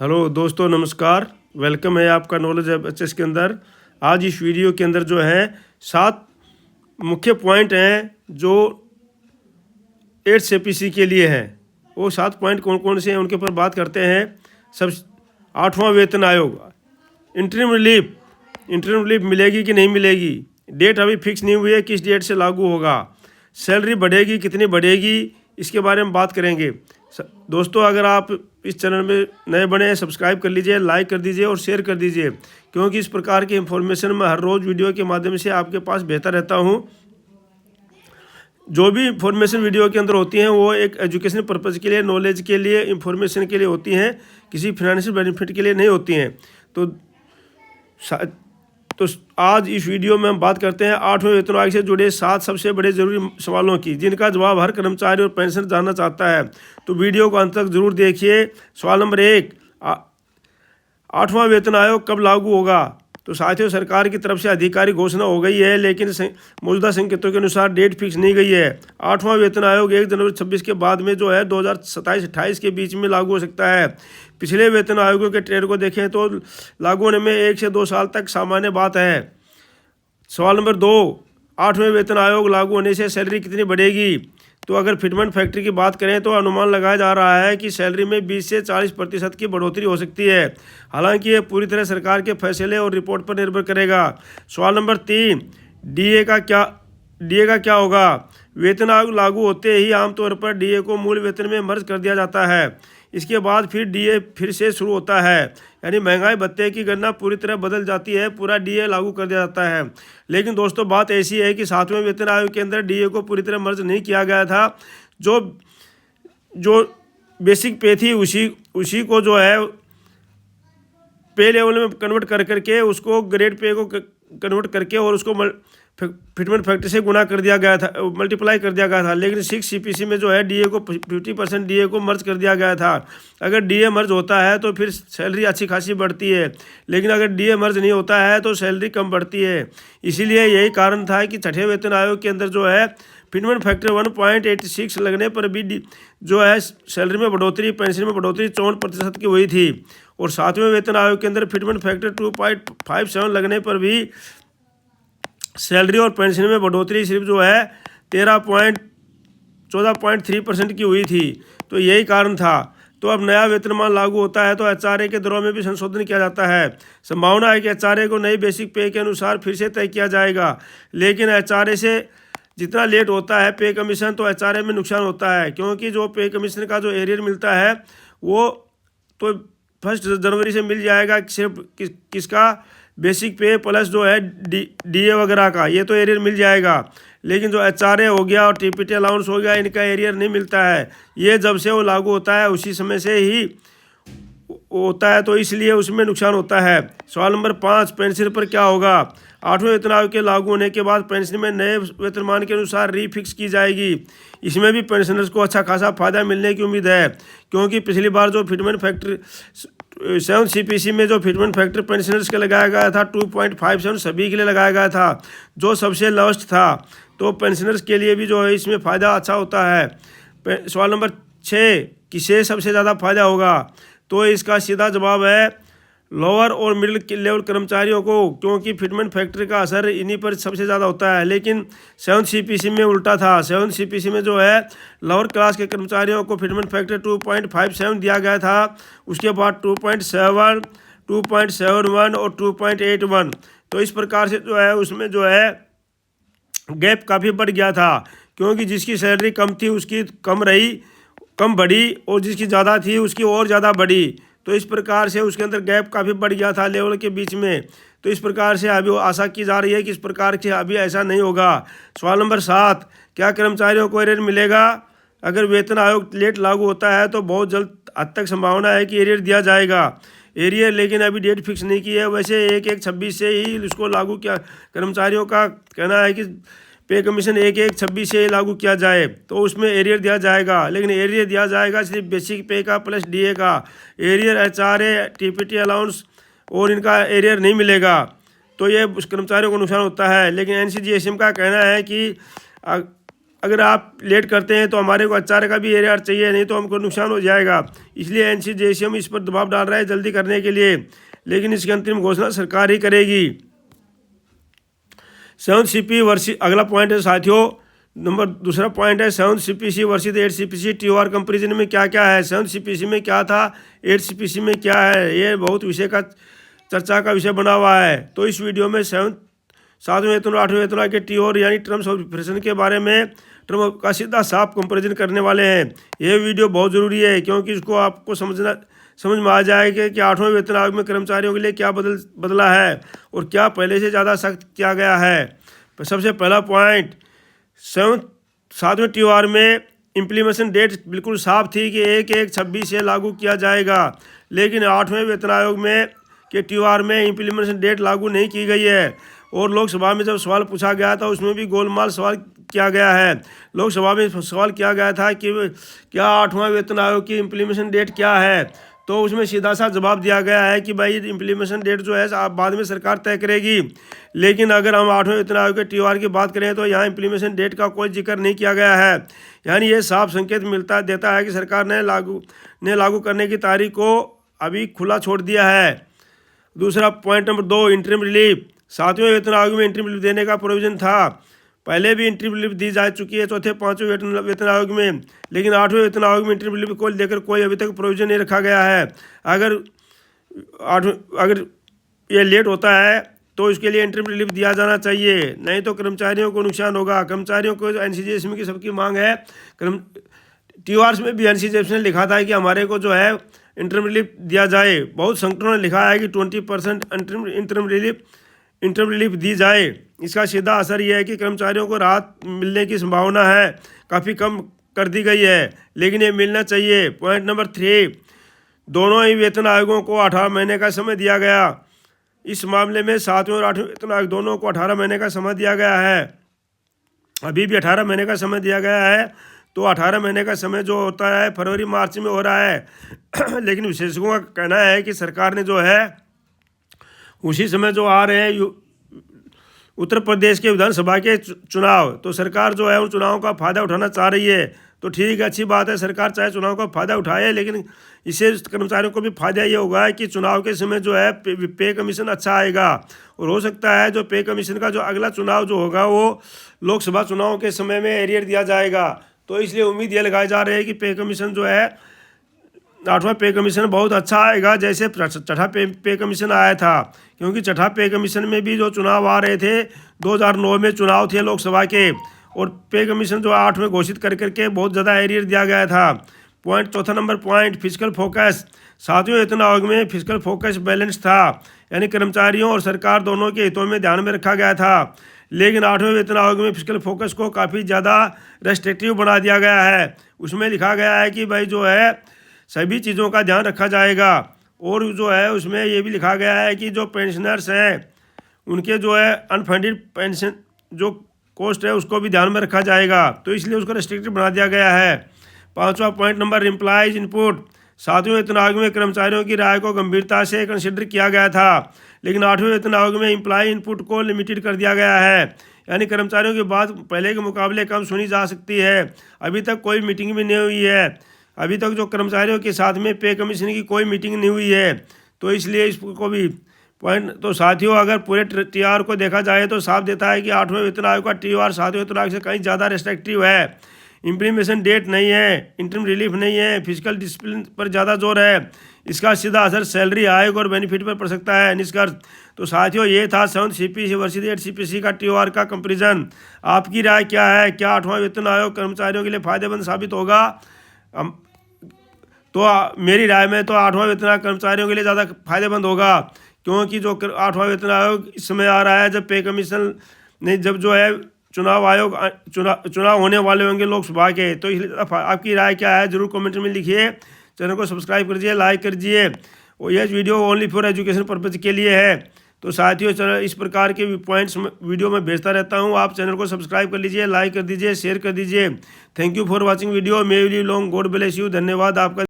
Hello दोस्तों, नमस्कार। Welcome है आपका नॉलेज एचएस के अंदर। आज इस वीडियो के अंदर जो है 7 मुख्य पॉइंट हैं जो 8 सीपीसी के लिए हैं। वो 7 पॉइंट कौन कौन से हैं उनके ऊपर बात करते हैं। सब 8वां वेतन आयोग, इंटरिम रिलीफ मिलेगी कि नहीं मिलेगी, डेट अभी फिक्स नहीं हुई है, किस डेट से लागू होगा, सैलरी बढ़ेगी कितनी बढ़ेगी, इसके बारे में बात करेंगे। दोस्तों, अगर आप इस चैनल में नए बने हैं, सब्सक्राइब कर लीजिए, लाइक कर दीजिए और शेयर कर दीजिए, क्योंकि इस प्रकार की इन्फॉर्मेशन मैं हर रोज़ वीडियो के माध्यम से आपके पास बेहतर रहता हूं। जो भी इंफॉर्मेशन वीडियो के अंदर होती हैं वो एक एजुकेशन पर्पज़ के लिए, नॉलेज के लिए, इंफॉर्मेशन के लिए होती हैं, किसी फाइनेंशियल बेनिफिट के लिए नहीं होती हैं। तो आज इस वीडियो में हम बात करते हैं 8वें वेतन आयोग से जुड़े 7 सबसे बड़े जरूरी सवालों की, जिनका जवाब हर कर्मचारी और पेंशनर जानना चाहता है। तो वीडियो को अंत तक जरूर देखिए। सवाल नंबर 1, 8वां वेतन आयोग कब लागू होगा? तो साथियों, सरकार की तरफ से आधिकारिक घोषणा हो गई है, लेकिन मौजूदा संकेतों के अनुसार डेट फिक्स नहीं गई है। 8वां वेतन आयोग 1 जनवरी 26 के बाद में जो है 2027-28 के बीच में लागू हो सकता है। पिछले वेतन आयोगों के ट्रेंड को देखें तो लागू होने में 1 से 2 साल तक सामान्य बात है। सवाल नंबर 2, 8वें वेतन आयोग लागू होने से सैलरी कितनी बढ़ेगी? तो अगर फिटमेंट फैक्ट्री की बात करें तो अनुमान लगाया जा रहा है कि सैलरी में 20 से 40% की बढ़ोतरी हो सकती है। हालांकि यह पूरी तरह सरकार के फैसले और रिपोर्ट पर निर्भर करेगा। सवाल नंबर 3, डीए का क्या होगा? वेतन आयोग लागू होते ही आमतौर पर डीए को मूल वेतन में मर्ज कर दिया जाता है। इसके बाद फिर डीए फिर से शुरू होता है, यानी महंगाई भत्ते की गणना पूरी तरह बदल जाती है, पूरा डीए लागू कर दिया जाता है। लेकिन दोस्तों, बात ऐसी है कि 7वें वेतन आयोग के अंदर डीए को पूरी तरह मर्ज नहीं किया गया था। जो बेसिक पे थी उसी को जो है पे लेवल में कन्वर्ट करके उसको ग्रेड पे को कन्वर्ट करके और उसको फिटमेंट फैक्टर से गुना कर दिया गया था, मल्टीप्लाई कर दिया गया था। लेकिन 6 सीपीसी में जो है डीए को 50% डीए को मर्ज कर दिया गया था। अगर डीए मर्ज होता है तो फिर सैलरी अच्छी खासी बढ़ती है, लेकिन अगर डीए मर्ज नहीं होता है तो सैलरी कम बढ़ती है। इसीलिए यही कारण था कि 6ठे वेतन आयोग के अंदर जो है फिटमेंट फैक्टर 1.86 लगने पर भी जो है सैलरी में बढ़ोतरी, पेंशन में बढ़ोतरी 54% की हुई थी। और 7वें वेतन आयोग के अंदर फिटमेंट फैक्टर 2.57 लगने पर भी सैलरी और पेंशन में बढ़ोतरी सिर्फ जो है 14.3% की हुई थी। तो यही कारण था। तो अब नया वेतनमान लागू होता है तो एचआरए के दरों में भी संशोधन किया जाता है। संभावना है कि एचआरए को नई बेसिक पे के अनुसार फिर से तय किया जाएगा, लेकिन एचआरए से जितना लेट होता है पे कमीशन, तो एचआरए में नुकसान होता है, क्योंकि जो पे कमीशन का जो एरियर मिलता है वो तो 1 जनवरी से मिल जाएगा। सिर्फ किसका? बेसिक पे प्लस जो है डीए वगैरह का, ये तो एरियर मिल जाएगा। लेकिन जो एचआरए हो गया और टीपीटी अलाउंस हो गया, इनका एरियर नहीं मिलता है। ये जब से वो लागू होता है उसी समय से ही होता है, तो इसलिए उसमें नुकसान होता है। सवाल नंबर 5, पेंशन पर क्या होगा? 8वें वेतन आयोग के लागू होने के बाद पेंशन में नए वेतनमान के अनुसार रीफिक्स की जाएगी। इसमें भी पेंशनर्स को अच्छा खासा फायदा मिलने की उम्मीद है, क्योंकि पिछली बार जो फिटमेंट फैक्टर 7 सीपीसी में जो फिटमेंट फैक्टर पेंशनर्स के लगाया गया था 2.57 सभी के लिए लगाया गया था, जो सबसे लोएस्ट था। तो पेंशनर्स के लिए भी जो है इसमें फ़ायदा अच्छा होता है। सवाल नंबर 6, किसे सबसे ज़्यादा फायदा होगा? तो इसका सीधा जवाब है लोअर और मिडिल लेवल कर्मचारियों को, क्योंकि फिटमेंट फैक्टर का असर इन्हीं पर सबसे ज़्यादा होता है। लेकिन 7 सीपीसी में उल्टा था। 7 सीपीसी में जो है लोअर क्लास के कर्मचारियों को फिटमेंट फैक्टर 2.57 दिया गया था, उसके बाद 2.7, 2.71 और 2.81। तो इस प्रकार से जो है उसमें जो है गैप काफ़ी बढ़ गया था, क्योंकि जिसकी सैलरी कम थी उसकी कम बढ़ी और जिसकी ज़्यादा थी उसकी और ज़्यादा बढ़ी। तो इस प्रकार से उसके अंदर गैप काफ़ी बढ़ गया था लेवल के बीच में। तो इस प्रकार से अभी आशा की जा रही है कि इस प्रकार से अभी ऐसा नहीं होगा। सवाल नंबर 7, क्या कर्मचारियों को एरियर मिलेगा? अगर वेतन आयोग लेट लागू होता है तो बहुत जल्द हद तक संभावना है कि एरियर दिया जाएगा। लेकिन अभी डेट फिक्स नहीं की है। वैसे 1/1/26 से ही उसको लागू किया, कर्मचारियों का कहना है कि पे कमीशन 1/1/26 से लागू किया जाए तो उसमें एरियर दिया जाएगा। लेकिन एरियर दिया जाएगा सिर्फ बेसिक पे का प्लस डीए का। एरियर एचआरए, टीपीटी अलाउंस और इनका एरियर नहीं मिलेगा, तो ये कर्मचारियों को नुकसान होता है। लेकिन एनसीजीएसएम का कहना है कि अगर आप लेट करते हैं तो हमारे को एचआरए का भी एआर चाहिए, नहीं तो हमको नुकसान हो जाएगा। इसलिए एनसीजेसीएम इस पर दबाव डाल रहा है जल्दी करने के लिए, लेकिन इसकी अंतिम घोषणा सरकार ही करेगी। 7 CP वर्षी अगला पॉइंट है साथियों, दूसरा पॉइंट है 7 CPC वर्षित 8 CPC TOR कंपेरिजन में क्या क्या है, 7 CPC में क्या था, 8 CPC में क्या है, ये बहुत विषय का चर्चा का विषय बना हुआ है। तो इस वीडियो में 7वें वेतन 8वें वेतन के TOR यानी टर्म्स ऑफ रिफरेंस के बारे में टर्म का सीधा साफ कंपेरिजन करने वाले हैं। ये वीडियो बहुत ज़रूरी है क्योंकि इसको आपको समझ में आ जाएगा कि 8वें वेतन आयोग में कर्मचारियों के लिए क्या बदला है और क्या पहले से ज़्यादा सख्त किया गया है। सबसे पहला पॉइंट, 7वें TOR में इम्प्लीमेंटेशन डेट बिल्कुल साफ थी कि 1/1/26 से लागू किया जाएगा, लेकिन 8वें वेतन आयोग में के TOR में इम्प्लीमेंटेशन डेट लागू नहीं की गई है। और लोकसभा में जब सवाल पूछा गया था उसमें भी गोलमाल सवाल किया गया है। लोकसभा में सवाल किया गया था कि क्या 8वां वेतन आयोग की इम्प्लीमेंटेशन डेट क्या है, तो उसमें सीधा सा जवाब दिया गया है कि भाई इम्प्लीमेंटेशन डेट जो है आप बाद में सरकार तय करेगी। लेकिन अगर हम 8वें वेतन आयोग के TOR की बात करें तो यहाँ इम्प्लीमेंटेशन डेट का कोई जिक्र नहीं किया गया है। यानी ये साफ संकेत देता है कि सरकार ने लागू करने की तारीख को अभी खुला छोड़ दिया है। दूसरा पॉइंट नंबर 2, इंटरिम रिलीफ। 7वें वेतन आयोग में इंटरिम रिलीफ देने का प्रोविजन था, पहले भी इंटरिम रिलीफ दी जा चुकी है 4थे 5वें वेतन आयोग में, लेकिन 8वें वेतन आयोग में इंटरिम रिलीफ को लेकर कोई अभी तक प्रोविजन नहीं रखा गया है। अगर ये लेट होता है तो इसके लिए इंटरिम रिलीफ दिया जाना चाहिए, नहीं तो कर्मचारियों को नुकसान होगा। कर्मचारियों को एनसीजेएसएम की सबकी मांग है, TORs में भी एनसीजेएसएम ने लिखा था कि हमारे को जो है इंटरिम रिलीफ दिया जाए। बहुत संगठनों ने लिखा है कि 20% इंटरिम रिलीफ दी जाए। इसका सीधा असर यह है कि कर्मचारियों को राहत मिलने की संभावना है काफ़ी कम कर दी गई है, लेकिन ये मिलना चाहिए। पॉइंट नंबर 3, दोनों ही वेतन आयोगों को 18 महीने का समय दिया गया। इस मामले में 7वें और 8वें वेतन आयोग दोनों को 18 महीने का समय दिया गया है। अभी भी 18 महीने का समय दिया गया है। तो 18 महीने का समय जो होता है फरवरी मार्च में हो रहा है लेकिन विशेषज्ञों का कहना है कि सरकार ने जो है उसी समय जो आ रहे हैं उत्तर प्रदेश के विधानसभा के चुनाव, तो सरकार जो है उन चुनावों का फ़ायदा उठाना चाह रही है। तो ठीक है, अच्छी बात है, सरकार चाहे चुनाव का फ़ायदा उठाए, लेकिन इससे कर्मचारियों को भी फायदा ये होगा कि चुनाव के समय जो है पे कमीशन अच्छा आएगा। और हो सकता है जो पे कमीशन का जो अगला चुनाव जो होगा वो लोकसभा चुनाव के समय में एरियर दिया जाएगा। तो इसलिए उम्मीद ये लगाई जा रही है कि पे कमीशन जो है 8वां पे कमीशन बहुत अच्छा आएगा, जैसे छठा पे कमीशन आया था। क्योंकि छठा पे कमीशन में भी जो चुनाव आ रहे थे 2009 में चुनाव थे लोकसभा के, और पे कमीशन जो 8 में घोषित करके बहुत ज़्यादा एरियर दिया गया था। चौथा नंबर पॉइंट, फिजिकल फोकस। 7वें वेतन आयोग में फिजिकल फोकस बैलेंस था, यानी कर्मचारियों और सरकार दोनों के हितों में ध्यान में रखा गया था। लेकिन 8वें वेतन आयोग में फिजिकल फोकस को काफ़ी ज़्यादा रेस्ट्रिक्टिव बना दिया गया है। उसमें लिखा गया है कि भाई जो है सभी चीज़ों का ध्यान रखा जाएगा, और जो है उसमें ये भी लिखा गया है कि जो पेंशनर्स हैं उनके जो है अनफंडेड पेंशन जो कॉस्ट है उसको भी ध्यान में रखा जाएगा। तो इसलिए उसको रेस्ट्रिक्टिव बना दिया गया है। 5वां पॉइंट नंबर, एम्प्लॉयज इनपुट। 7वें वेतन आयोग में कर्मचारियों की राय को गंभीरता से कंसिडर किया गया था, लेकिन 8वें वेतन आयोग में एम्प्लॉय इनपुट को लिमिटेड कर दिया गया है, यानी कर्मचारियों की बात पहले के मुकाबले कम सुनी जा सकती है। अभी तक कोई मीटिंग भी नहीं हुई है, अभी तक जो कर्मचारियों के साथ में पे कमीशन की कोई मीटिंग नहीं हुई है। तो इसलिए इसको भी पॉइंट, तो साथियों अगर पूरे TOR को देखा जाए तो साफ देता है कि 8वें वेतन आयोग का TOR 7वें वेतन आयोग से कहीं ज़्यादा रेस्ट्रिक्टिव है। इम्प्लीमेंटेशन डेट नहीं है, इंटरिम रिलीफ नहीं है, फिजिकल डिसिप्लिन पर ज़्यादा जोर है। इसका सीधा असर सैलरी, आयोग और बेनिफिट पर पड़ सकता है। निष्कर्ष तो साथियों ये था 7 CPC वर्सेस 8 CPC का TOR का कंपेरिजन। आपकी राय क्या है? क्या 8वां वेतन आयोग कर्मचारियों के लिए फ़ायदेमंद साबित होगा? तो मेरी राय में तो 8वां वेतन आयोग कर्मचारियों के लिए ज़्यादा फायदेमंद होगा, क्योंकि जो 8वां वेतन आयोग इस समय आ रहा है जब पे कमीशन नहीं, जब जो है चुनाव होने वाले होंगे लोकसभा के। तो इसलिए आपकी राय क्या है ज़रूर कमेंट में लिखिए। चैनल को सब्सक्राइब कीजिए, लाइक कीजिए, और यह video only for education purpose के लिए है। तो साथियों चैनल इस प्रकार के पॉइंट्स वीडियो में भेजता रहता हूँ। आप चैनल को सब्सक्राइब कर लीजिए, लाइक कर दीजिए, शेयर कर दीजिए। Thank you for watching video. May you live long, God bless you. धन्यवाद आपका।